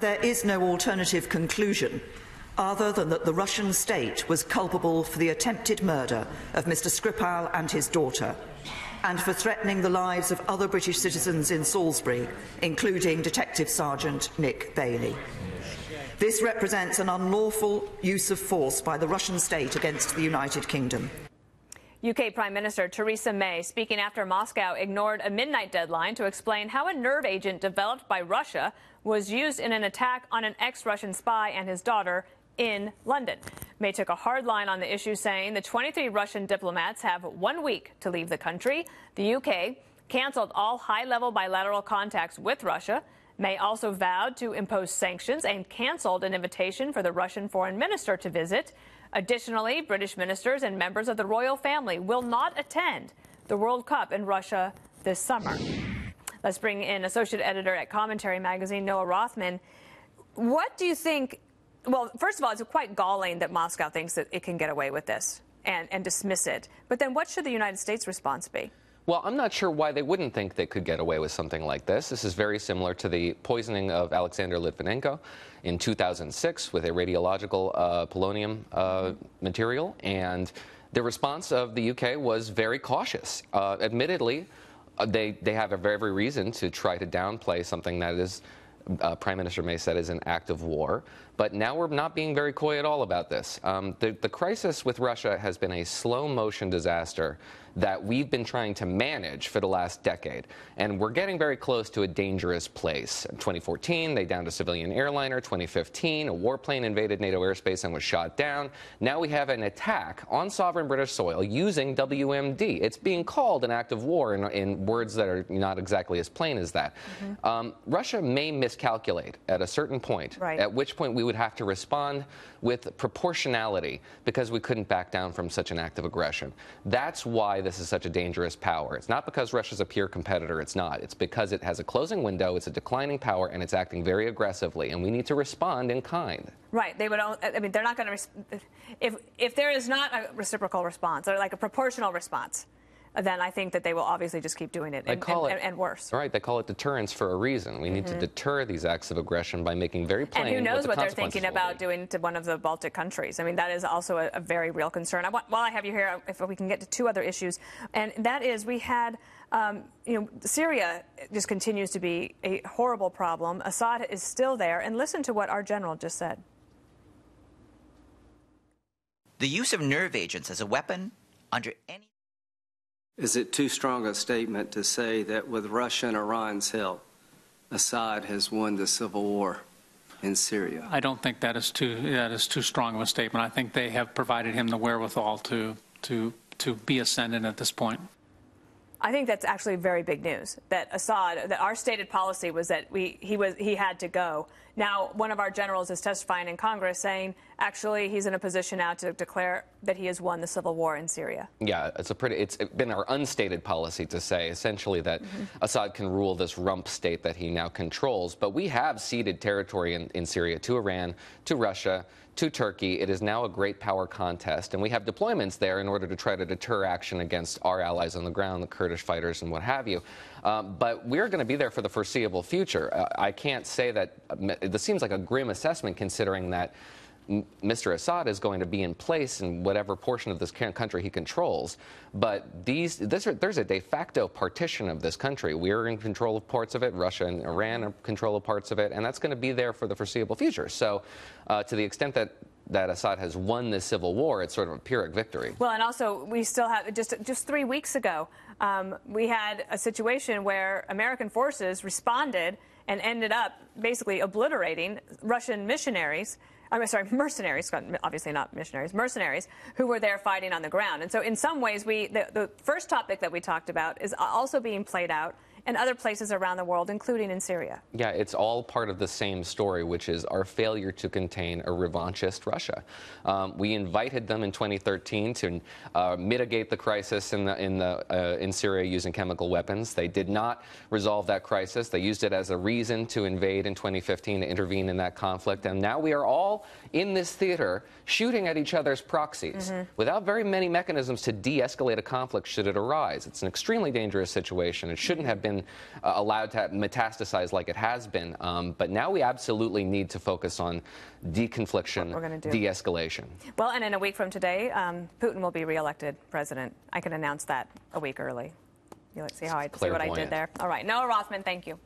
There is no alternative conclusion other than that the Russian state was culpable for the attempted murder of Mr. Scripal and his daughter, and for threatening the lives of other British citizens in Salisbury, including Detective Sergeant Nick Bailey. This represents an unlawful use of force by the Russian state against the United Kingdom. UK Prime Minister Theresa May, speaking after Moscow ignored a midnight deadline to explain how a nerve agent developed by Russia was used in an attack on an ex-Russian spy and his daughter in London. May took a hard line on the issue, saying the 23 Russian diplomats have 1 week to leave the country. The UK cancelled all high-level bilateral contacts with Russia. May also vowed to impose sanctions and cancelled an invitation for the Russian foreign minister to visit. Additionally, British ministers and members of the royal family will not attend the World Cup in Russia this summer. Let's bring in associate editor at Commentary Magazine, Noah Rothman. What do you think? Well, first of all, it's quite galling that Moscow thinks that it can get away with this and dismiss it. But then what should the United States' response be? Well, I'm not sure why they wouldn't think they could get away with something like this. This is very similar to the poisoning of Alexander Litvinenko in 2006 with a radiological polonium material. And the response of the UK was very cautious. Admittedly, they have every reason to try to downplay something that is, Prime Minister May said, is an act of war. But now we're not being very coy at all about this. The crisis with Russia has been a slow-motion disaster that we've been trying to manage for the last decade. And we're getting very close to a dangerous place. In 2014, they downed a civilian airliner. 2015, a warplane invaded NATO airspace and was shot down. Now we have an attack on sovereign British soil using WMD. It's being called an act of war in words that are not exactly as plain as that. Russia may miscalculate at a certain point, at which point we would have to respond with proportionality because we couldn't back down from such an act of aggression. That's why this is such a dangerous power. It's not because Russia's a peer competitor. It's not. It's because it has a closing window, it's a declining power, and it's acting very aggressively, and we need to respond in kind. Right. They would. I mean, they're not going to. If there is not a reciprocal response or like a proportional response, then I think that they will obviously just keep doing it and worse. Right. They call it deterrence for a reason. We need to deter these acts of aggression by making very plain. And who knows what they're thinking about doing to one of the Baltic countries. I mean, that is also a very real concern. While I have you here, if we can get to two other issues, and that is we had, Syria just continues to be a horrible problem. Assad is still there. And listen to what our general just said. The use of nerve agents as a weapon under any... Is it too strong a statement to say that with Russia and Iran's help, Assad has won the civil war in Syria? I don't think that is too strong of a statement. I think they have provided him the wherewithal to be ascendant at this point. I think that's actually very big news, that Assad, that our stated policy was that he had to go. Now, one of our generals is testifying in Congress saying, actually, he's in a position now to declare that he has won the civil war in Syria. Yeah, it's been our unstated policy to say, essentially, that Assad can rule this rump state that he now controls. But we have ceded territory in Syria to Iran, to Russia, to Turkey. It is now a great power contest, and we have deployments there in order to try to deter action against our allies on the ground, the Kurdish fighters and what have you. But we're going to be there for the foreseeable future. I can't say that this seems like a grim assessment, considering that Mr. Assad is going to be in place in whatever portion of this country he controls. But there's a de facto partition of this country. We're in control of parts of it. Russia and Iran are in control of parts of it. And that's going to be there for the foreseeable future. So to the extent that Assad has won this civil war, it's sort of a Pyrrhic victory. Well, and also we still have, just 3 weeks ago, we had a situation where American forces responded and ended up basically obliterating Russian missionaries. I'm sorry, mercenaries, obviously not missionaries, mercenaries who were there fighting on the ground. And so in some ways, the first topic that we talked about is also being played out in other places around the world, including in Syria. Yeah, it's all part of the same story, which is our failure to contain a revanchist Russia. We invited them in 2013 to mitigate the crisis in Syria using chemical weapons. They did not resolve that crisis. They used it as a reason to invade in 2015, to intervene in that conflict. And now we are all in this theater shooting at each other's proxies without very many mechanisms to de-escalate a conflict should it arise. It's an extremely dangerous situation. It shouldn't have been been allowed to metastasize like it has been. But now we absolutely need to focus on deconfliction, de-escalation. Well, and in a week from today, Putin will be reelected president. I can announce that a week early. You'll see how see what I did there. All right, Noah Rothman, thank you.